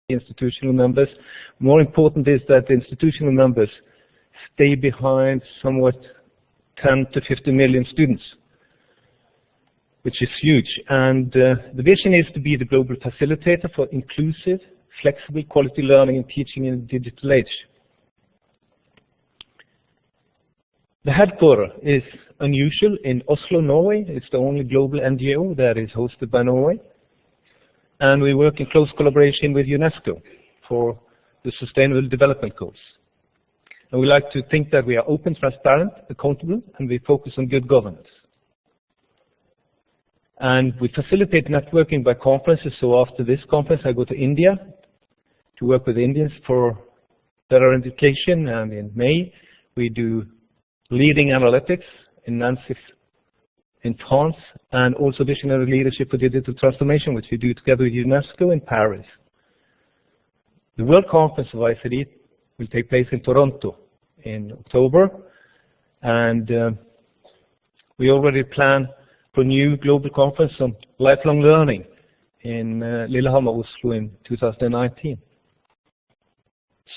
institutional numbers. More important is that the institutional numbers stay behind somewhat 10 to 50 million students, which is huge. And the vision is to be the global facilitator for inclusive, flexible, quality learning and teaching in the digital age. The headquarters is unusual in Oslo, Norway. It's the only global NGO that is hosted by Norway. And we work in close collaboration with UNESCO for the Sustainable Development Goals. And we like to think that we are open, transparent, accountable, and we focus on good governance. And we facilitate networking by conferences. So after this conference, I go to India to work with Indians for better education. And in May, we do leading analytics in Nancy in France, and also visionary leadership for digital transformation, which we do together with UNESCO in Paris. The World Conference of ICT will take place in Toronto in October, and we already plan for a new global conference on lifelong learning in Lillehammer, Oslo in 2019.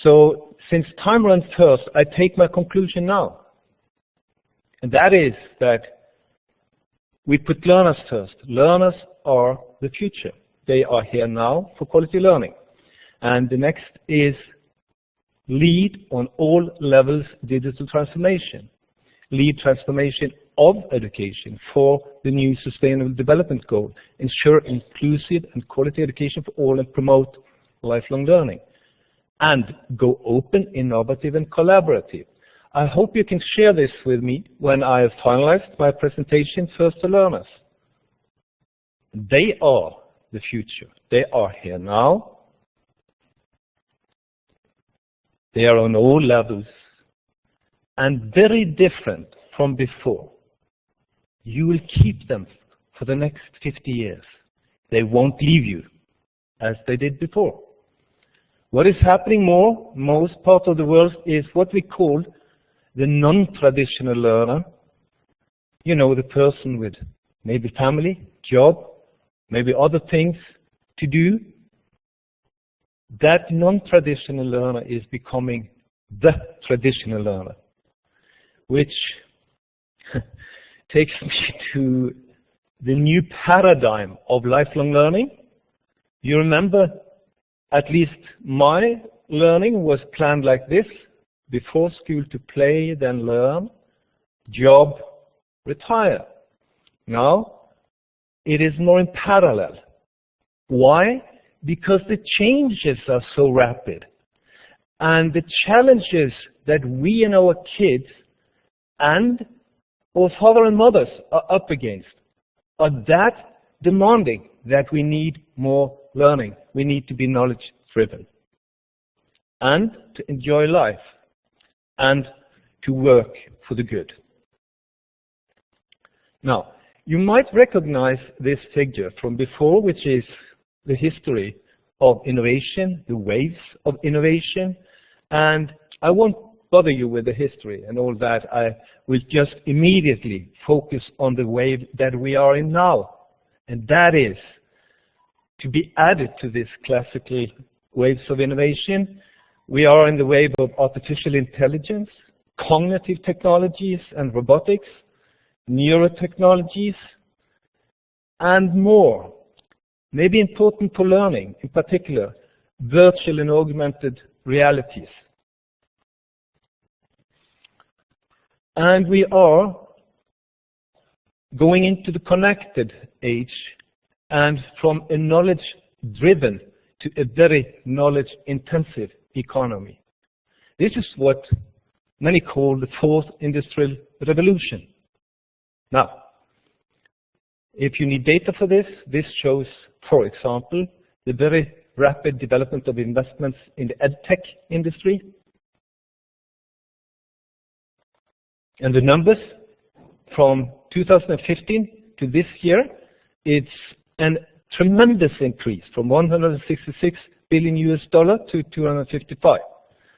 So since time runs first, I take my conclusion now. And that is that we put learners first. Learners are the future. They are here now for quality learning. And the next is lead on all levels digital transformation. Lead transformation of education for the new Sustainable Development Goal. Ensure inclusive and quality education for all and promote lifelong learning. And go open, innovative and collaborative. I hope you can share this with me when I have finalized my presentation first to learners. They are the future. They are here now. They are on all levels and very different from before. You will keep them for the next 50 years. They won't leave you as they did before. What is happening most part of the world is what we call the non-traditional learner. You know, the person with maybe family, job, maybe other things to do. That non-traditional learner is becoming the traditional learner, which takes me to the new paradigm of lifelong learning. You remember, at least my learning was planned like this: before school to play, then learn, job, retire. Now, it is more in parallel. Why? Because the changes are so rapid. And the challenges that we and our kids and our fathers and mothers are up against are that demanding that we need more learning. We need to be knowledge-driven and to enjoy life and to work for the good. Now, you might recognize this figure from before, which is the history of innovation, the waves of innovation. And I won't bother you with the history and all that. I will just immediately focus on the wave that we are in now. And that is to be added to this classical waves of innovation. We are in the wave of artificial intelligence, cognitive technologies and robotics, neurotechnologies, and more. Maybe important for learning, in particular, virtual and augmented realities. And we are going into the connected age, and from a knowledge-driven to a very knowledge-intensive economy. This is what many call the fourth industrial revolution. Now, if you need data for this, this shows, for example, the very rapid development of investments in the edtech industry. And the numbers from 2015 to this year, it's a tremendous increase from $166 billion to 255.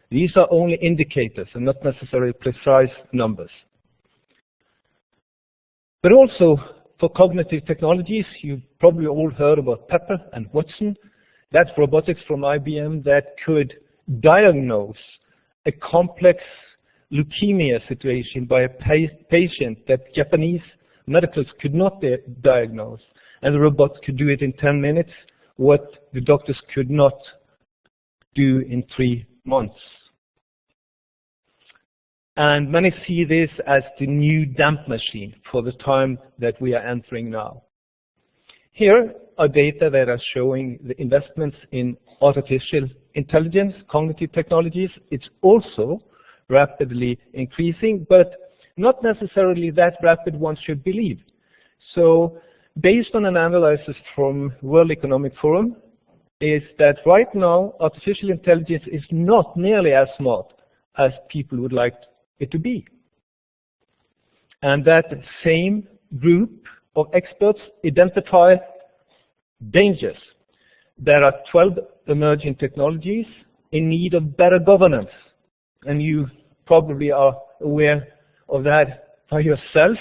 These are only indicators and not necessarily precise numbers. But also for cognitive technologies, you've probably all heard about Pepper and Watson. That's robotics from IBM that could diagnose a complex leukemia situation by a patient that Japanese medicals could not diagnose. And the robot could do it in 10 minutes, what the doctors could not do in 3 months. And many see this as the new damp machine for the time that we are entering now. Here are data that are showing the investments in artificial intelligence, cognitive technologies. It's also rapidly increasing, but not necessarily that rapid one should believe. So based on an analysis from World Economic Forum, is that right now artificial intelligence is not nearly as smart as people would like it to be. And that same group of experts identify dangers. There are 12 emerging technologies in need of better governance. And you probably are aware of that by yourself,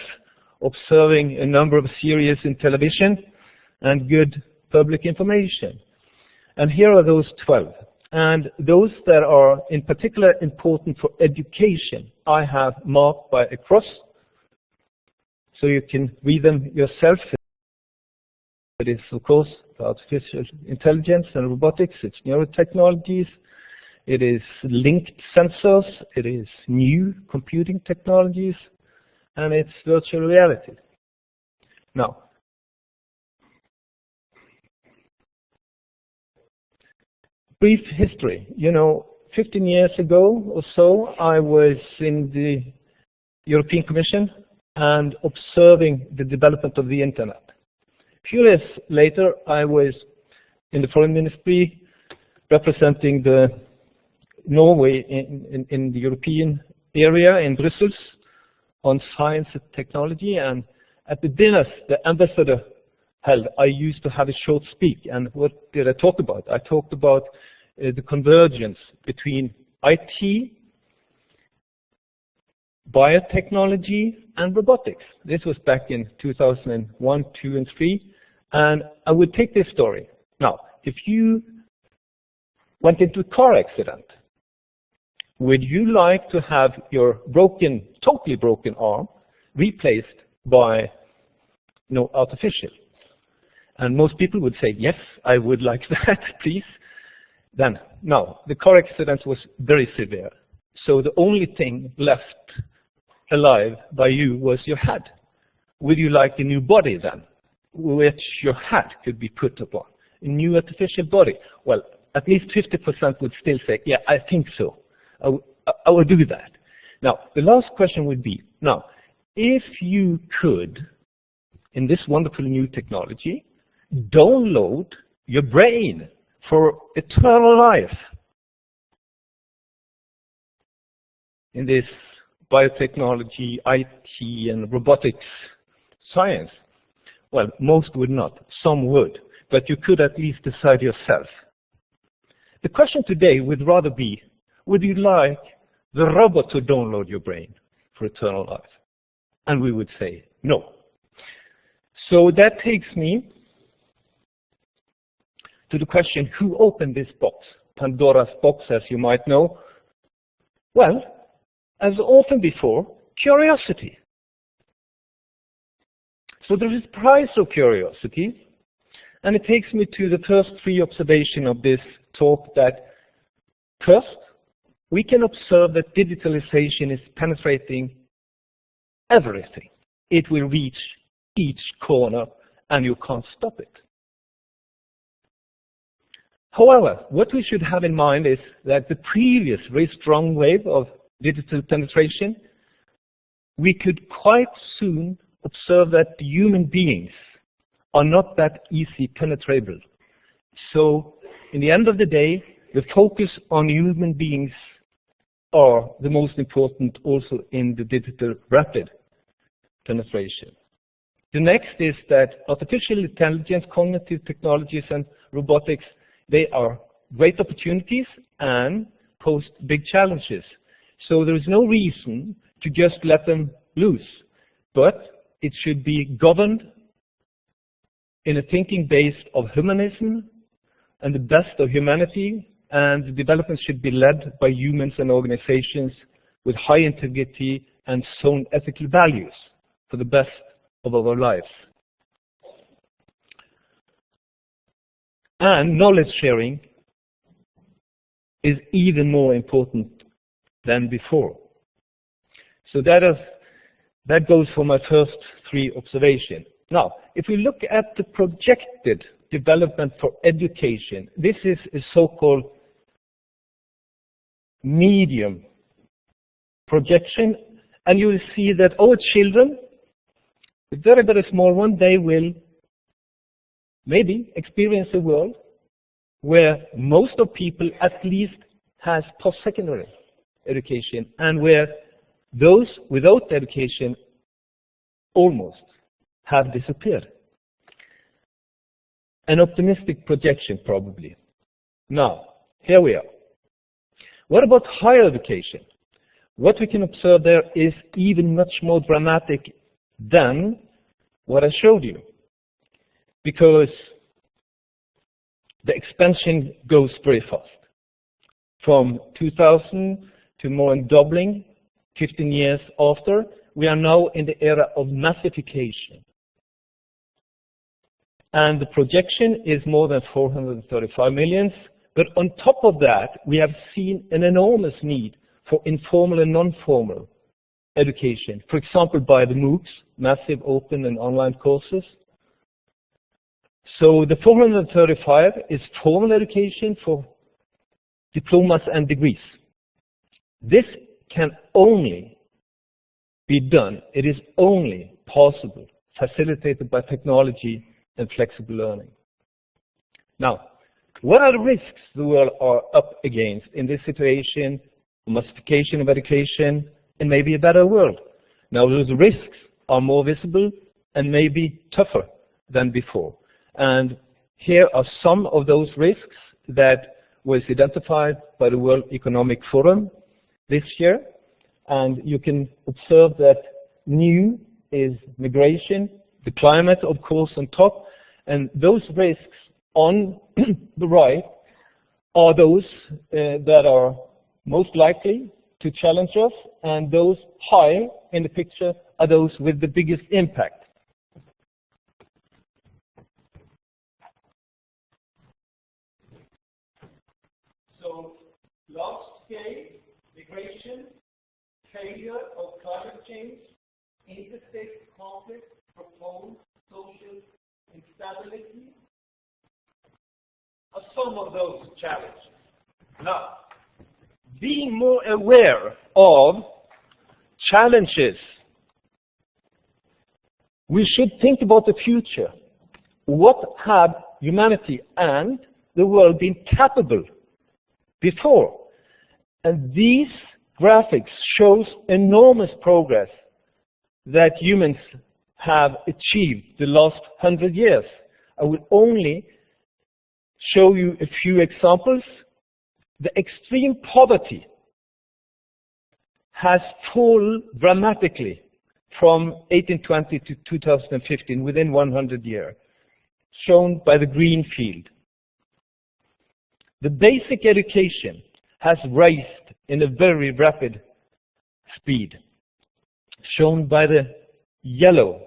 observing a number of series in television and good public information. And here are those 12. And those that are in particular important for education, I have marked by a cross, so you can read them yourself. It is, of course, artificial intelligence and robotics, it's neurotechnologies, it is linked sensors, it is new computing technologies, and it's virtual reality. Now, brief history. 15 years ago or so, I was in the European Commission and observing the development of the internet. A few years later, I was in the Foreign Ministry representing Norway in the European area in Brussels on science and technology. And at the dinners the ambassador held, I used to have a short speak. And what did I talk about? I talked about the convergence between IT, biotechnology, and robotics. This was back in 2001, 2, and 3. And I would take this story. Now, if you went into a car accident, would you like to have your totally broken arm replaced by artificial? And most people would say, yes, I would like that, please. Then, now, the car accident was very severe. So the only thing left alive by you was your head. Would you like a new body then, which your head could be put upon? A new artificial body? Well, at least 50% would still say, yeah, I think so. I will do that. Now, the last question would be, now, if you could, in this wonderful new technology, download your brain for eternal life in this biotechnology, IT, and robotics science, well, most would not. Some would. But you could at least decide yourself. The question today would rather be, would you like the robot to download your brain for eternal life? And we would say no. So that takes me to the question, who opened this box? Pandora's box, as you might know. Well, as often before, curiosity. So there is a price of curiosity. And it takes me to the first 3 observations of this talk, that first, we can observe that digitalization is penetrating everything. It will reach each corner, and you can't stop it. However, what we should have in mind is that the previous very strong wave of digital penetration, we could quite soon observe that human beings are not that easy penetrable. So, in the end of the day, the focus on human beings are the most important also in the digital rapid penetration. The next is that artificial intelligence, cognitive technologies, and robotics, they are great opportunities and pose big challenges. So there is no reason to just let them loose, but it should be governed in a thinking based of humanism and the best of humanity, and the development should be led by humans and organizations with high integrity and sound ethical values for the best of our lives. And knowledge sharing is even more important than before. So that goes for my first three observations. Now, if we look at the projected development for education, this is a so-called medium projection, and you will see that our children, the very, very small one, they will maybe experience a world where most of people at least has post-secondary education, and where those without education almost have disappeared. An optimistic projection, probably. Now, here we are. What about higher education? What we can observe there is even much more dramatic than what I showed you, because the expansion goes very fast. From 2000 to more than doubling, 15 years after, we are now in the era of massification. And the projection is more than 435 million. But on top of that, we have seen an enormous need for informal and non-formal education. For example, by the MOOCs, massive open and online courses. So the 435 is formal education for diplomas and degrees. This can only be done, it is only possible, facilitated by technology and flexible learning. Now, what are the risks the world are up against in this situation, massification of education, and maybe a better world? Now, those risks are more visible and maybe tougher than before. And here are some of those risks that was identified by the World Economic Forum this year. And you can observe that new is migration, the climate, of course, on top. And those risks on the right are those that are most likely to challenge us, and those high in the picture are those with the biggest impact. So, large-scale migration, failure of climate change, interstate conflict, profound social instability are some of those challenges. Now, being more aware of challenges, we should think about the future. What have humanity and the world been capable before? And these graphics shows enormous progress that humans have achieved the last 100 years. I will only show you a few examples. The extreme poverty has fallen dramatically from 1820 to 2015, within 100 years, shown by the green field. The basic education has raised in a very rapid speed, shown by the yellow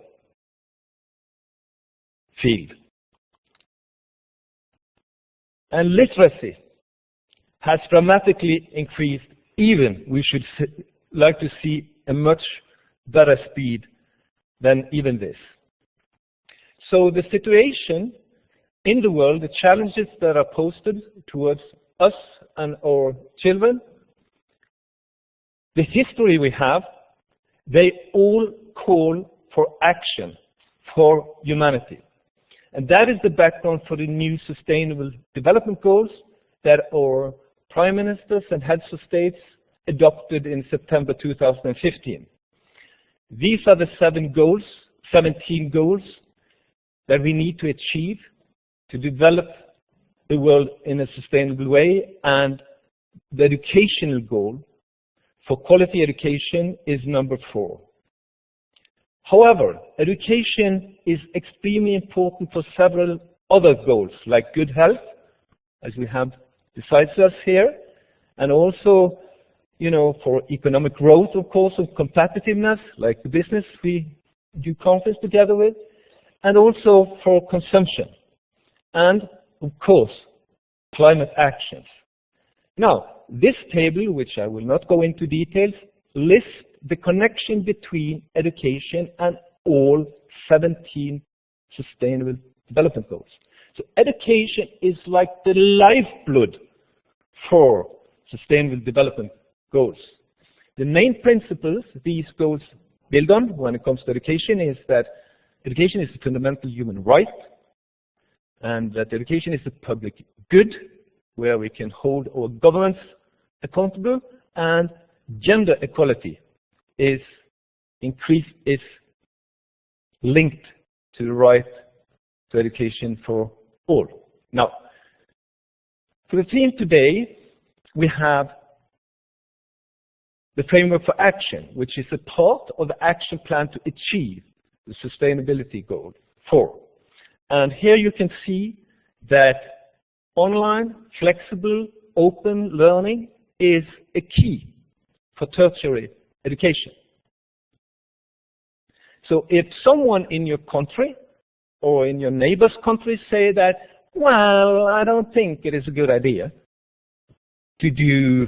field. And literacy has dramatically increased. Even we should like to see a much better speed than even this. So the situation in the world, the challenges that are posted towards us and our children, the history we have, they all call for action for humanity. And that is the background for the new Sustainable Development Goals that our Prime Ministers and Heads of States adopted in September 2015. These are the 17 goals that we need to achieve to develop the world in a sustainable way, and the educational goal for quality education is number 4. However, education is extremely important for several other goals, like good health, as we have besides us here, and also, you know, for economic growth, of course, of competitiveness, like the business we do conference together with, and also for consumption, and of course, climate actions. Now, this table, which I will not go into details, lists the connection between education and all 17 Sustainable Development Goals. So education is like the lifeblood for Sustainable Development Goals. The main principles these goals build on when it comes to education is that education is a fundamental human right, and that education is a public good where we can hold our governments accountable, and gender equality is linked to the right to education for all. Now, for the theme today, we have the framework for action, which is a part of the action plan to achieve the sustainability goal 4. And here you can see that online, flexible, open learning is a key for tertiary education. So if someone in your country or in your neighbor's country say that, well, I don't think it is a good idea to do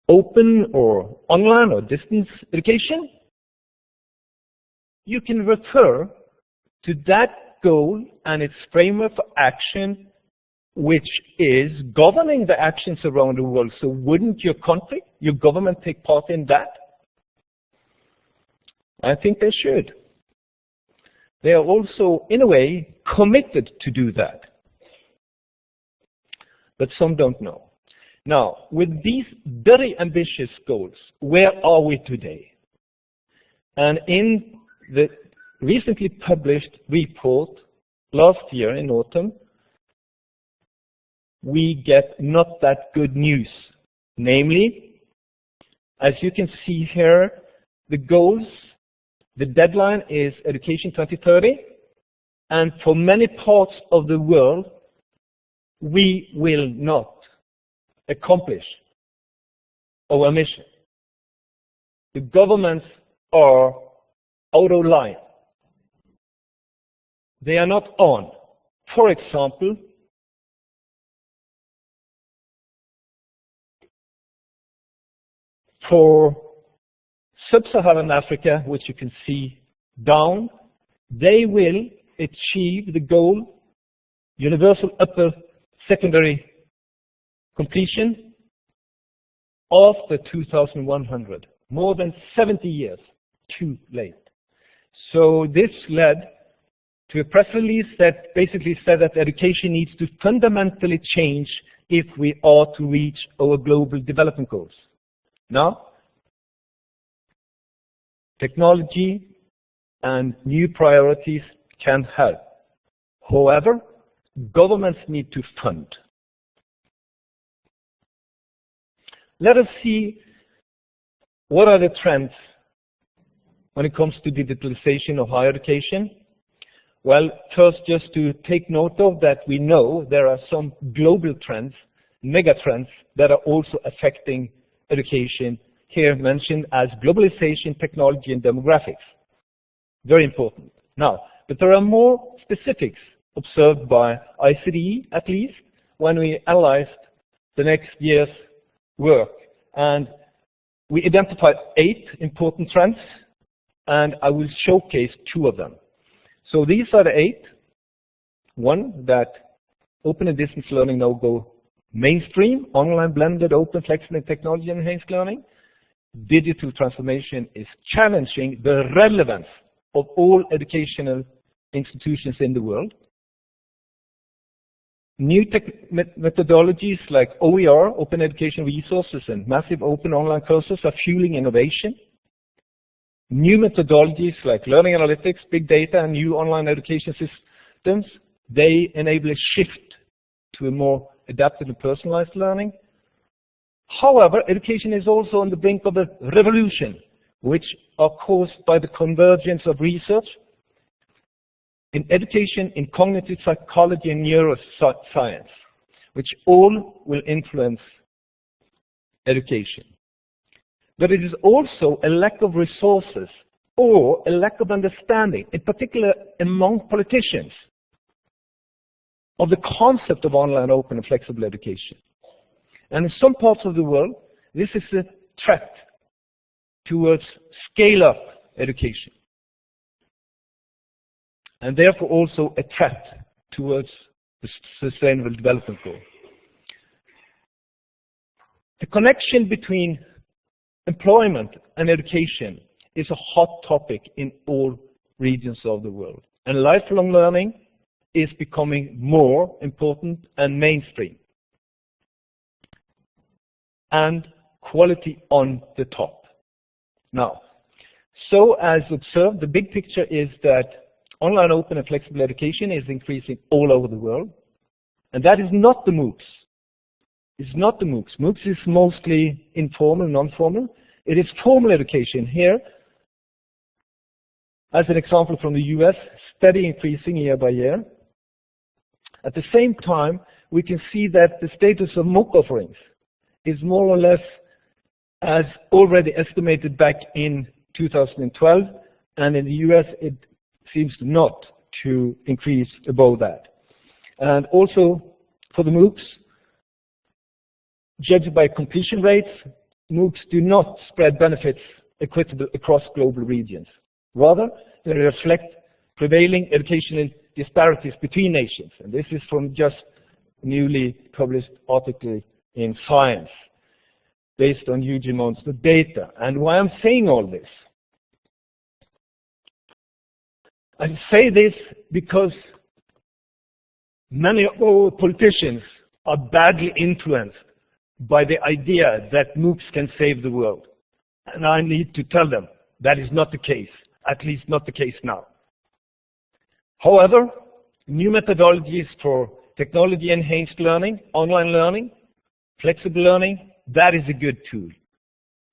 open or online or distance education, you can refer to that goal and its framework for action, which is governing the actions around the world. So wouldn't your country, your government take part in that? I think they should. They are also, in a way, committed to do that. But some don't know. Now, with these very ambitious goals, where are we today? And in the recently published report last year in autumn, we get not that good news. Namely, as you can see here, the goals, the deadline is Education 2030, and for many parts of the world, we will not accomplish our mission. The governments are out of line. They are not on. For example, for Sub-Saharan Africa, which you can see down, they will achieve the goal, universal upper secondary completion, after 2100, more than 70 years too late. So this led to a press release that basically said that education needs to fundamentally change if we are to reach our global development goals. Now, technology and new priorities can help. However, governments need to fund. Let us see what are the trends when it comes to digitalization of higher education. Well, first, just to take note of that, we know there are some global trends, mega trends, that are also affecting education, here mentioned as globalization, technology, and demographics. Very important. Now, but there are more specifics observed by ICDE, at least, when we analyzed the next year's work. And we identified 8 important trends, and I will showcase 2 of them. So these are the 8. One, that open and distance learning now go mainstream, online, blended, open, flexible, and technology-enhanced learning. Digital transformation is challenging the relevance of all educational institutions in the world. New methodologies like OER, open education resources, and massive open online courses are fueling innovation. New methodologies like learning analytics, big data, and new online education systems, they enable a shift to a more adapted and personalized learning. However, education is also on the brink of a revolution, which are caused by the convergence of research, in education, in cognitive psychology and neuroscience, which all will influence education. But it is also a lack of resources or a lack of understanding, in particular among politicians, of the concept of online, open and flexible education. And in some parts of the world, this is a threat towards scale-up education, and therefore also a threat towards the Sustainable Development Goal. The connection between employment and education is a hot topic in all regions of the world, and lifelong learning is becoming more important and mainstream, and quality on the top. Now, so as observed, the big picture is that online, open and flexible education is increasing all over the world, and that is not the MOOCs. It's not the MOOCs. MOOCs is mostly informal, non-formal. It is formal education here. As an example from the US, steady increasing year by year. At the same time, we can see that the status of MOOC offerings is more or less as already estimated back in 2012, and in the US it seems not to increase above that. And also for the MOOCs, judged by completion rates, MOOCs do not spread benefits equitable across global regions. Rather, they reflect prevailing educational disparities between nations. And this is from just newly published article in Science, based on huge amounts of data. And why I'm saying all this? I say this because many of our politicians are badly influenced by the idea that MOOCs can save the world. And I need to tell them that is not the case, at least not the case now. However, new methodologies for technology-enhanced learning, online learning, flexible learning, that is a good tool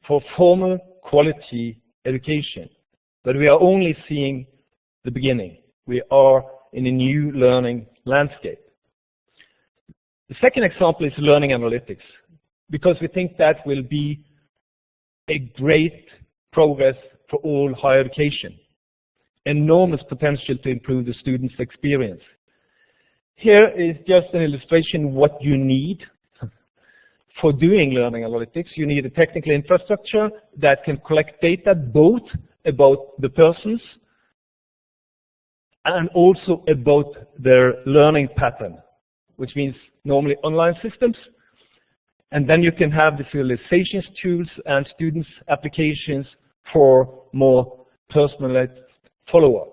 for formal quality education. But we are only seeing the beginning. We are in a new learning landscape. The second example is learning analytics, because we think that will be a great progress for all higher education. Enormous potential to improve the student's experience. Here is just an illustration of what you need for doing learning analytics. You need a technical infrastructure that can collect data both about the persons and also about their learning pattern, which means normally online systems. And then you can have visualizations tools and students' applications for more personalized follow-up.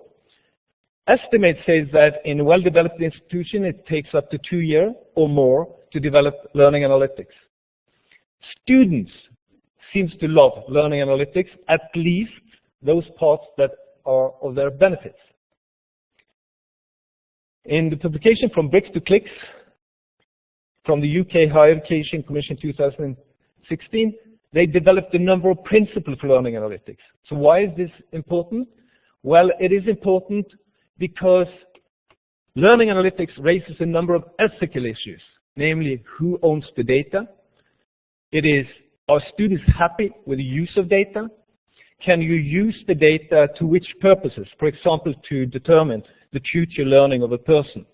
Estimate says that in a well-developed institution, it takes up to 2 years or more to develop learning analytics. Students seem to love learning analytics, at least those parts that are of their benefits. In the publication From Bricks to Clicks from the UK Higher Education Commission 2016, they developed a number of principles for learning analytics. So why is this important? Well, it is important because learning analytics raises a number of ethical issues, namely who owns the data. It is, are students happy with the use of data? Can you use the data to which purposes? For example, to determine the future learning of a person.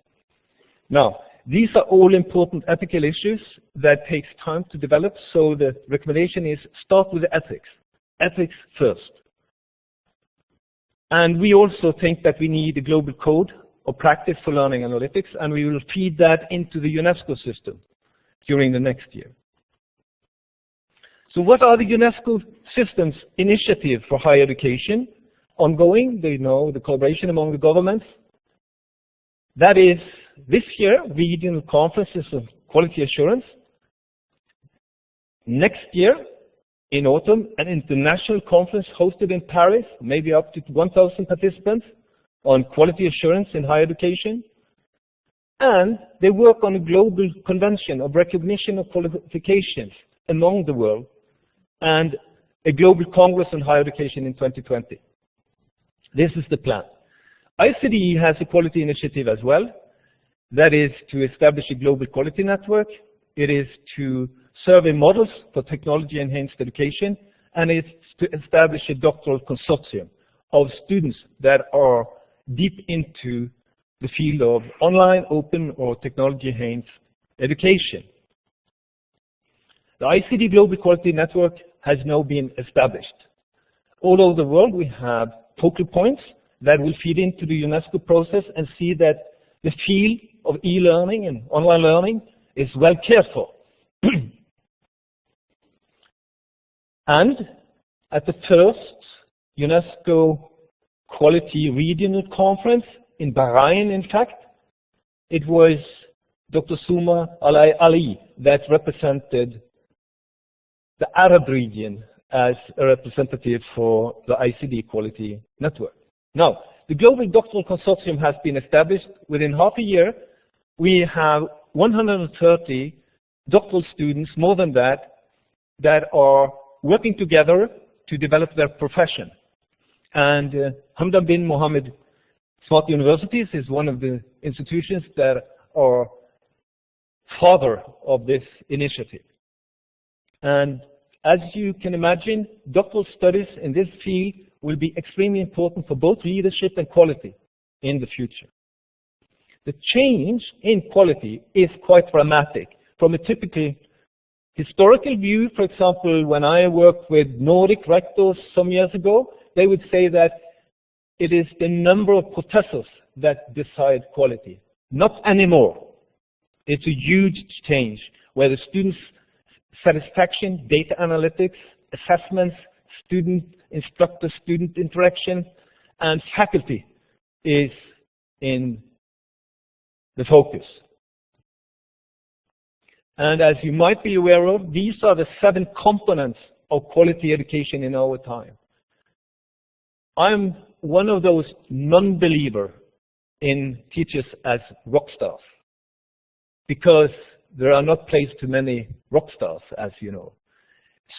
Now, these are all important ethical issues that takes time to develop, so the recommendation is start with the ethics. Ethics first. And we also think that we need a global code of practice for learning analytics, and we will feed that into the UNESCO system during the next year. So what are the UNESCO systems initiative for higher education? Ongoing, they know the collaboration among the governments. That is, this year, regional conferences of quality assurance. Next year, in autumn, an international conference hosted in Paris, maybe up to 1,000 participants, on quality assurance in higher education. And they work on a global convention of recognition of qualifications among the world, and a global congress on higher education in 2020. This is the plan. ICD has a quality initiative as well. That is to establish a global quality network. It is to survey models for technology-enhanced education, and it's to establish a doctoral consortium of students that are deep into the field of online, open, or technology-enhanced education. The ICD Global Quality Network has now been established. All over the world, we have focal points that will feed into the UNESCO process and see that the field of e-learning and online learning is well cared for. And at the first UNESCO Quality Regional Conference in Bahrain, in fact, it was Dr. Suma Ali that represented the Arab region as a representative for the ICD Quality Network. Now, the Global Doctoral Consortium has been established. Within half a year, we have 130 doctoral students, more than that, that are working together to develop their profession. And Hamdan bin Mohammed Smart Universities is one of the institutions that are father of this initiative. And as you can imagine, doctoral studies in this field will be extremely important for both leadership and quality in the future. The change in quality is quite dramatic. From a typical historical view, for example, when I worked with Nordic rectors some years ago, they would say that it is the number of professors that decide quality. Not anymore. It's a huge change where the students' satisfaction, data analytics, assessments, instructor-student interaction, and faculty is in the focus. And as you might be aware of, these are the 7 components of quality education in our time. I'm one of those non-believers in teachers as rock stars, because there are not placed too many rock stars, as you know.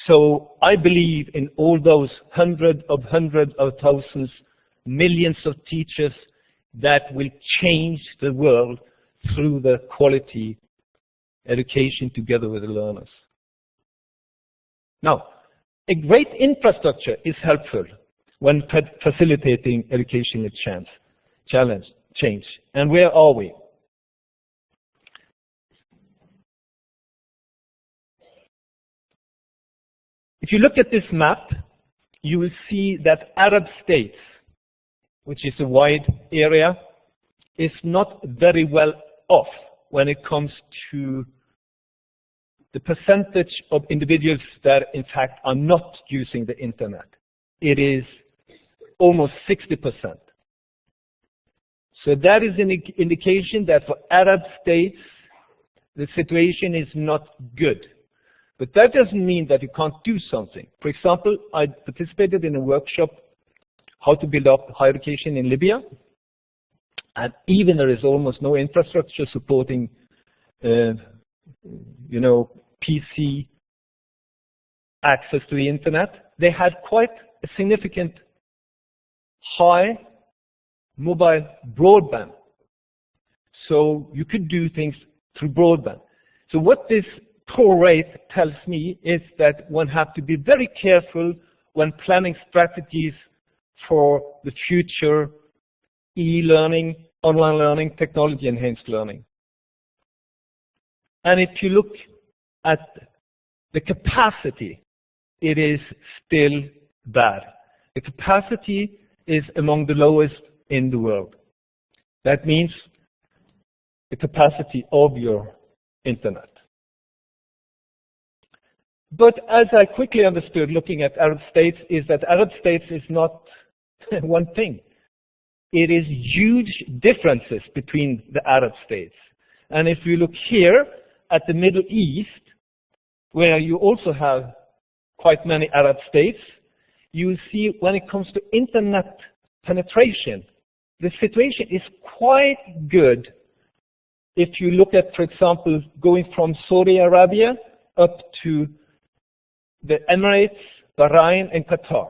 So I believe in all those hundreds of thousands, millions of teachers that will change the world through the quality education together with the learners. Now, a great infrastructure is helpful when facilitating educational change. And where are we? If you look at this map, you will see that Arab states, which is a wide area, is not very well off when it comes to the percentage of individuals that in fact are not using the internet. It is almost 60%. So that is an indication that for Arab states, the situation is not good. But that doesn't mean that you can't do something. For example, I participated in a workshop, how to build up higher education in Libya. And even there is almost no infrastructure supporting, PC access to the internet. They had quite a significant high mobile broadband. So you could do things through broadband. So what this poor rate tells me is that one has to be very careful when planning strategies for the future e-learning, online learning, technology-enhanced learning. And if you look at the capacity, it is still bad. The capacity is among the lowest in the world. That means the capacity of your internet. But as I quickly understood looking at Arab states, is that Arab states is not one thing. It is huge differences between the Arab states. And if you look here at the Middle East, where you also have quite many Arab states, you will see when it comes to internet penetration, the situation is quite good. If you look at, for example, going from Saudi Arabia up to the Emirates, Bahrain, and Qatar.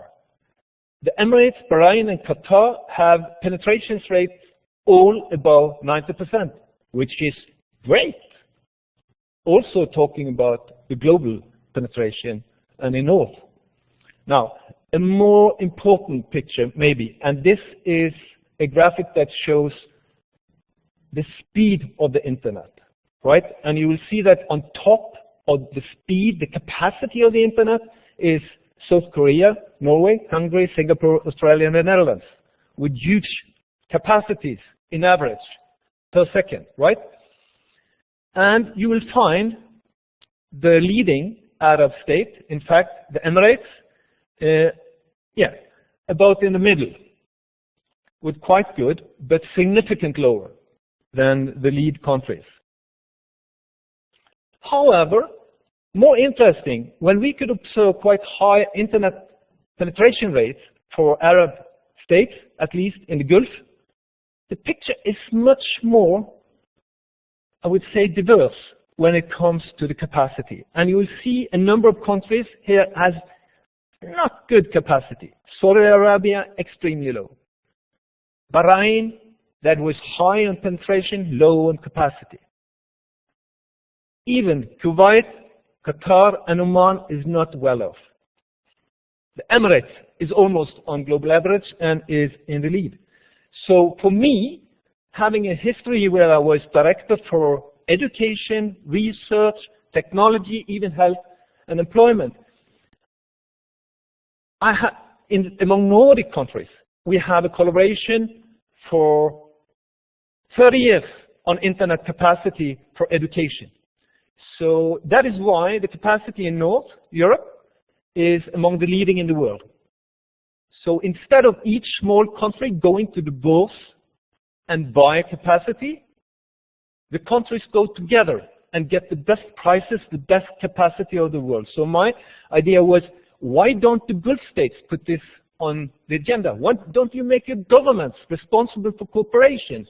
The Emirates, Bahrain, and Qatar have penetration rates all above 90%, which is great. Also talking about the global penetration and in North. Now, a more important picture maybe, and this is a graphic that shows the speed of the internet, right? And you will see that on top of the speed, the capacity of the internet is South Korea, Norway, Hungary, Singapore, Australia, and the Netherlands, with huge capacities in average per second, right? And you will find the leading Arab state, in fact, the Emirates, about in the middle, with quite good, but significantly lower than the lead countries. However, more interesting, when we could observe quite high internet penetration rates for Arab states, at least in the Gulf, the picture is much more, I would say, diverse when it comes to the capacity. And you will see a number of countries here has not good capacity. Saudi Arabia, extremely low. Bahrain, that was high on penetration, low on capacity. Even Kuwait, Qatar, and Oman is not well off. The Emirates is almost on global average and is in the lead. So for me, having a history where I was director for education, research, technology, even health and employment, among Nordic countries, we have a collaboration for 30 years on internet capacity for education. So that is why the capacity in North Europe is among the leading in the world. So instead of each small country going to the bourse and buy capacity, the countries go together and get the best prices, the best capacity of the world. So my idea was, why don't the Gulf states put this on the agenda? Why don't you make your governments responsible for cooperation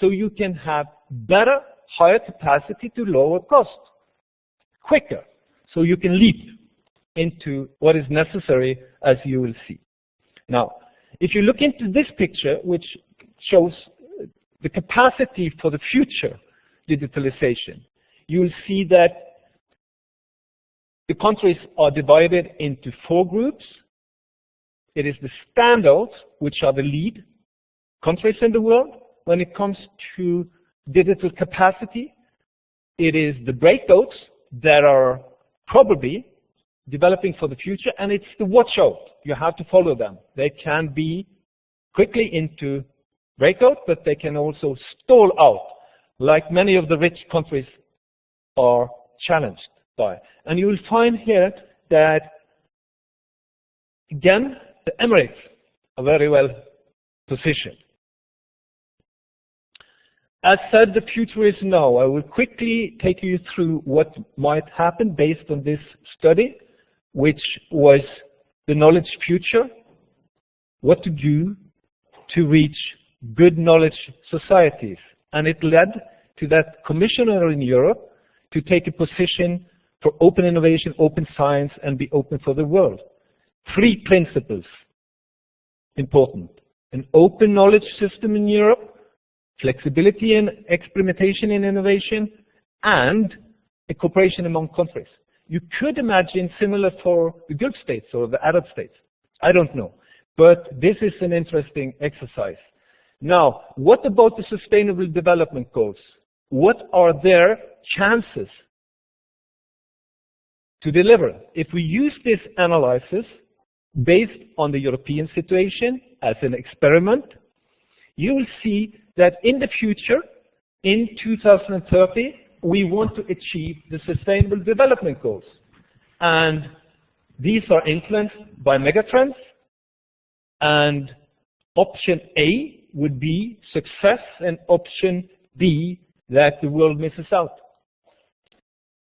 so you can have better, higher capacity to lower cost, quicker, so you can leap into what is necessary, as you will see. Now, if you look into this picture, which shows the capacity for the future digitalization, you will see that the countries are divided into 4 groups. It is the standouts, which are the lead countries in the world when it comes to digital capacity. It is the breakouts that are probably developing for the future, and it's the watch out. You have to follow them. They can be quickly into breakout, but they can also stall out, like many of the rich countries are challenged by. And you will find here that, again, the Emirates are very well positioned. As said, the future is now. I will quickly take you through what might happen based on this study, which was the knowledge future, what to do to reach good knowledge societies. And it led to that commissioner in Europe to take a position for open innovation, open science, and be open for the world. 3 principles important. An open knowledge system in Europe, flexibility and experimentation in innovation, and a cooperation among countries. You could imagine similar for the Gulf states or the Arab states. I don't know. But this is an interesting exercise. Now, what about the Sustainable Development Goals? What are their chances to deliver? If we use this analysis based on the European situation as an experiment, you will see that in the future, in 2030, we want to achieve the Sustainable Development Goals. And these are influenced by megatrends. And option A would be success, and option B, that the world misses out.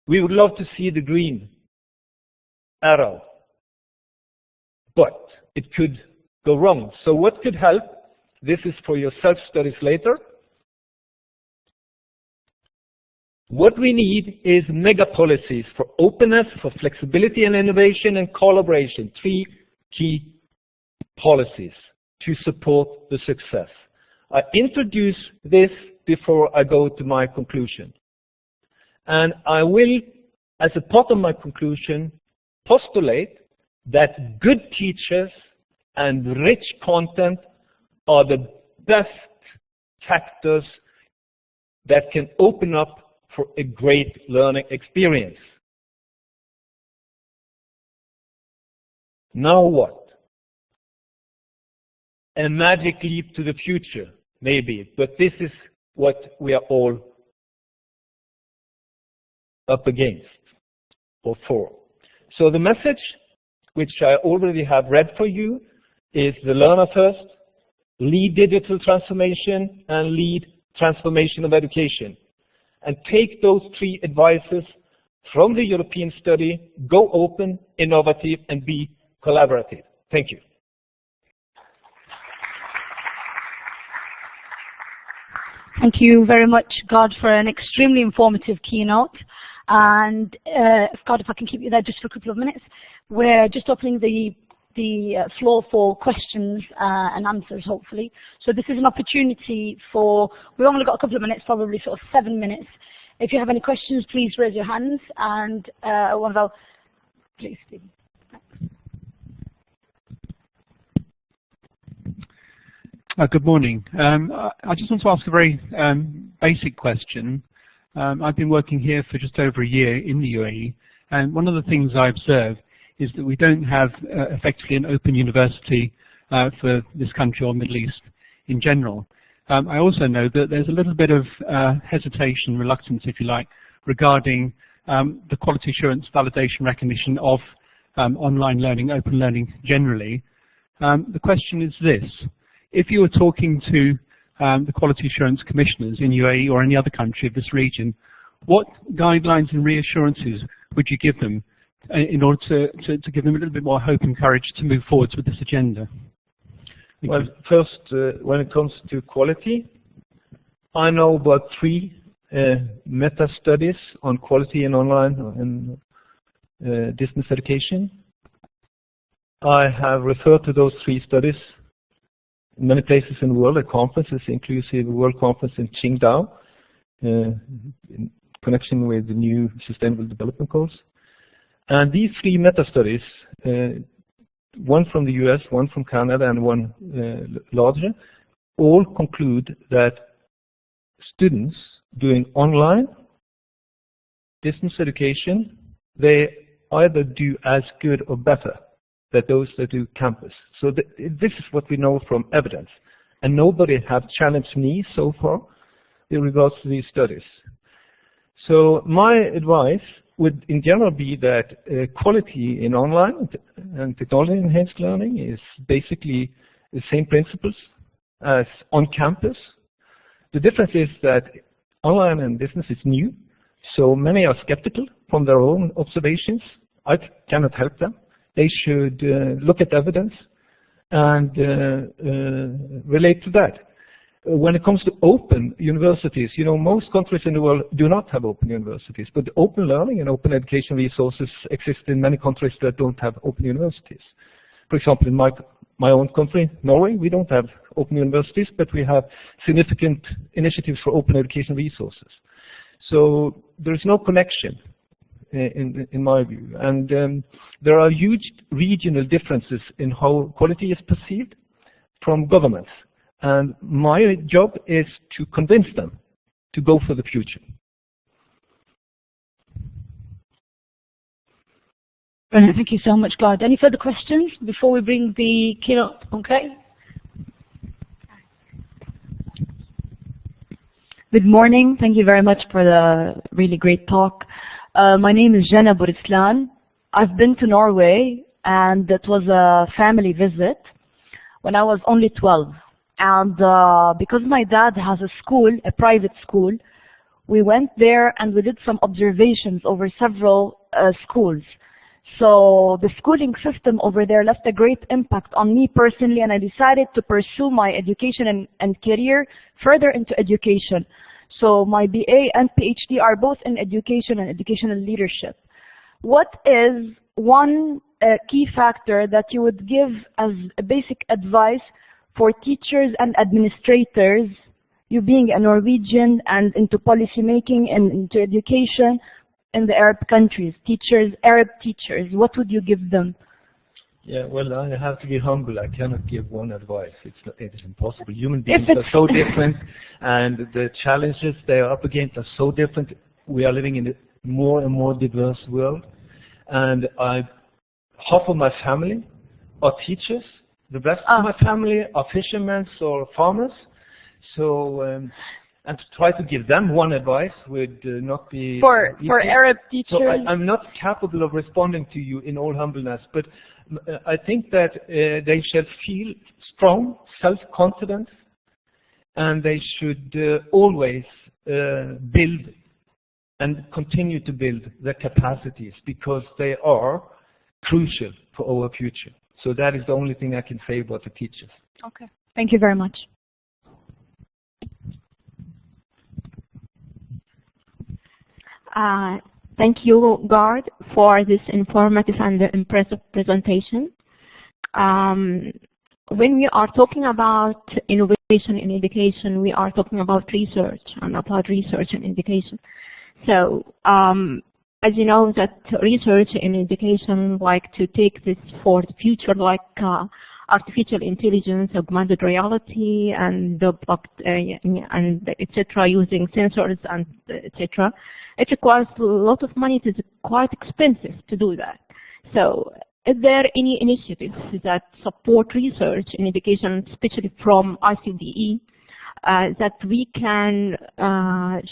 We would love to see the green arrow, but it could go wrong. So what could help? This is for your self-studies later. What we need is mega policies for openness, for flexibility and innovation and collaboration. 3 key policies to support the success. I introduce this before I go to my conclusion. And I will, as a part of my conclusion, postulate that good teachers and rich content are the best factors that can open up for a great learning experience. Now what? A magic leap to the future, maybe, but this is what we are all up against or for. So the message, which I already have read for you, is the learner first, lead digital transformation, and lead transformation of education. And take those three advices from the European study: go open, innovative, and be collaborative. Thank you. Thank you very much, Gard, for an extremely informative keynote. And Gard, if I can keep you there just for a couple of minutes, we're just opening the floor for questions and answers, hopefully. So this is an opportunity for, we've only got a couple of minutes, probably sort of 7 minutes. If you have any questions, please raise your hands, and one of our, please, Stephen. Good morning. I just want to ask a very basic question. I've been working here for just over a year in the UAE, and one of the things I observe is that we don't have effectively an open university for this country or Middle East in general. I also know that there's a little bit of hesitation, reluctance, if you like, regarding the quality assurance, validation, recognition of online learning, open learning generally. The question is this: if you were talking to the quality assurance commissioners in UAE or any other country of this region, what guidelines and reassurances would you give them in order to give them a little bit more hope and courage to move forwards with this agenda? Well, first, when it comes to quality, I know about 3 meta-studies on quality in online and distance education. I have referred to those 3 studies in many places in the world at conferences, inclusive World Conference in Qingdao, in connection with the new Sustainable Development Goals. And these 3 meta-studies, one from the US, one from Canada, and one larger, all conclude that students doing online distance education, they either do as good or better than those that do campus. So this is what we know from evidence. And nobody have challenged me so far in regards to these studies. So my advice would in general be that quality in online and technology-enhanced learning is basically the same principles as on campus. The difference is that online and distance is new, so many are skeptical from their own observations. I cannot help them. They should look at evidence and relate to that. When it comes to open universities, you know, most countries in the world do not have open universities, but open learning and open education resources exist in many countries that don't have open universities. For example, in my own country, Norway, we don't have open universities, but we have significant initiatives for open education resources. So there is no connection in my view. And there are huge regional differences in how quality is perceived from governments. And my job is to convince them to go for the future. Brilliant. Thank you so much, Gard. Any further questions before we bring the keynote? Okay. Good morning. Thank you very much for the really great talk. My name is Jenna Borislan. I've been to Norway, and it was a family visit when I was only 12. And because my dad has a school, a private school, we went there and we did some observations over several schools. So the schooling system over there left a great impact on me personally, and I decided to pursue my education and career further into education. So my BA and PhD are both in education and educational leadership. What is one key factor that you would give as a basic advice for teachers and administrators, you being a Norwegian and into policy making and into education in the Arab countries, teachers, Arab teachers, what would you give them? Yeah, well, I have to be humble. I cannot give one advice. It is impossible. Human beings are so different, and the challenges they are up against are so different. We are living in a more and more diverse world, and half of my family are teachers. The rest of my family are fishermen or farmers. So, and to try to give them one advice would not be for Arab teachers. So I'm not capable of responding to you in all humbleness, but I think that they should feel strong, self-confident, and they should always build and continue to build their capacities, because they are crucial for our future. So that is the only thing I can say about the teachers. Okay. Thank you very much. Thank you, Gard, for this informative and impressive presentation. When we are talking about innovation in education, we are talking about research and applied research in education. So, as you know, that research in education like to take this for the future, like artificial intelligence, augmented reality, and etc., using sensors and etc. It requires a lot of money. It is quite expensive to do that. So, is there any initiatives that support research in education, especially from ICDE, that we can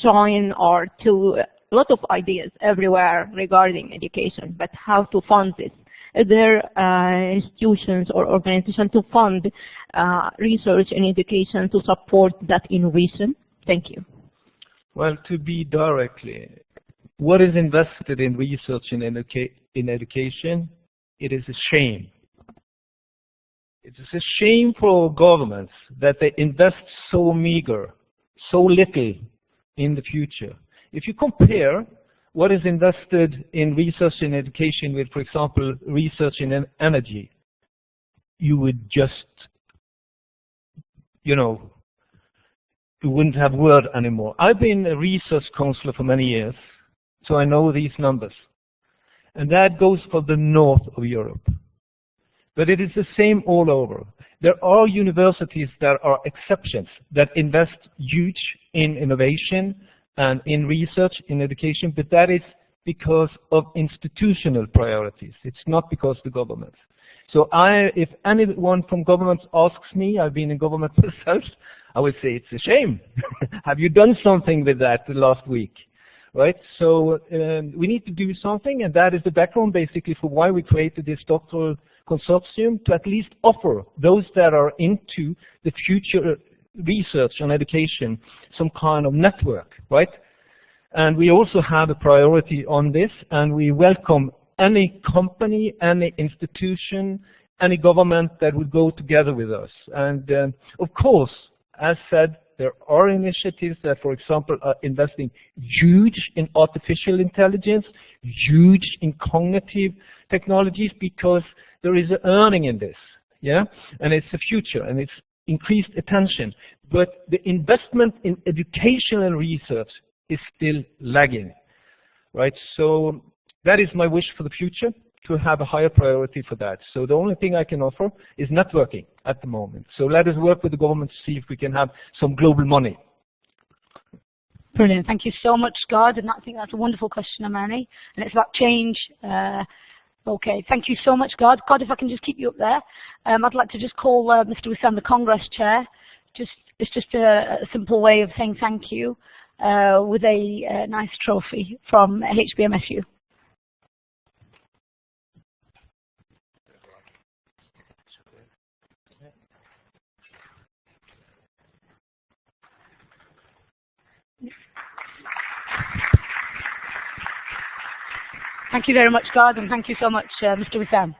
join, or to a lot of ideas everywhere regarding education, but how to fund this? Is there institutions or organizations to fund research in education to support that innovation? Thank you. Well, to be directly, what is invested in research in education, it is a shame. It is a shame for governments that they invest so meager, so little in the future. If you compare what is invested in research in education with, for example, research in energy, you would just, you wouldn't have word anymore. I've been a research counselor for many years, so I know these numbers. And that goes for the north of Europe. But it is the same all over. There are universities that are exceptions, that invest huge in innovation and in research in education, but that is because of institutional priorities. It's not because of the government. So if anyone from government asks me, I've been in government myself, I would say it's a shame. Have you done something with that the last week? Right? So we need to do something, and that is the background basically for why we created this doctoral consortium, to at least offer those that are into the future research on education some kind of network, right? And we also have a priority on this, and we welcome any company, any institution, any government that would go together with us. And of course, as said, there are initiatives that, for example, are investing huge in artificial intelligence, huge in cognitive technologies, because there is an earning in this, yeah? And it's the future, and it's increased attention. But the investment in educational research is still lagging, right? So that is my wish for the future, to have a higher priority for that. So the only thing I can offer is networking at the moment. So let us work with the government to see if we can have some global money. Brilliant. Thank you so much, Gard. And I think that's a wonderful question, Amani. And it's about change. Okay, thank you so much, Gard. Gard, if I can just keep you up there. I'd like to just call Mr. Wissam, the Congress Chair. It's just a simple way of saying thank you with a nice trophy from HBMSU. Thank you very much, Gard, and thank you so much, Mr. Wissam.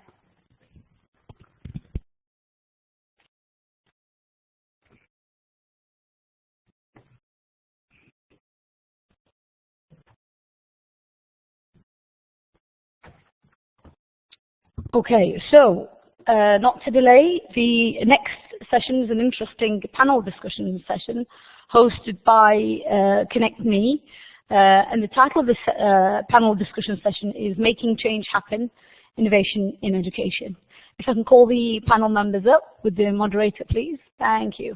Okay, so not to delay, the next session is an interesting panel discussion session hosted by Connect Me. And the title of this panel discussion session is Making Change Happen, Innovation in Education. If I can call the panel members up with the moderator, please. Thank you.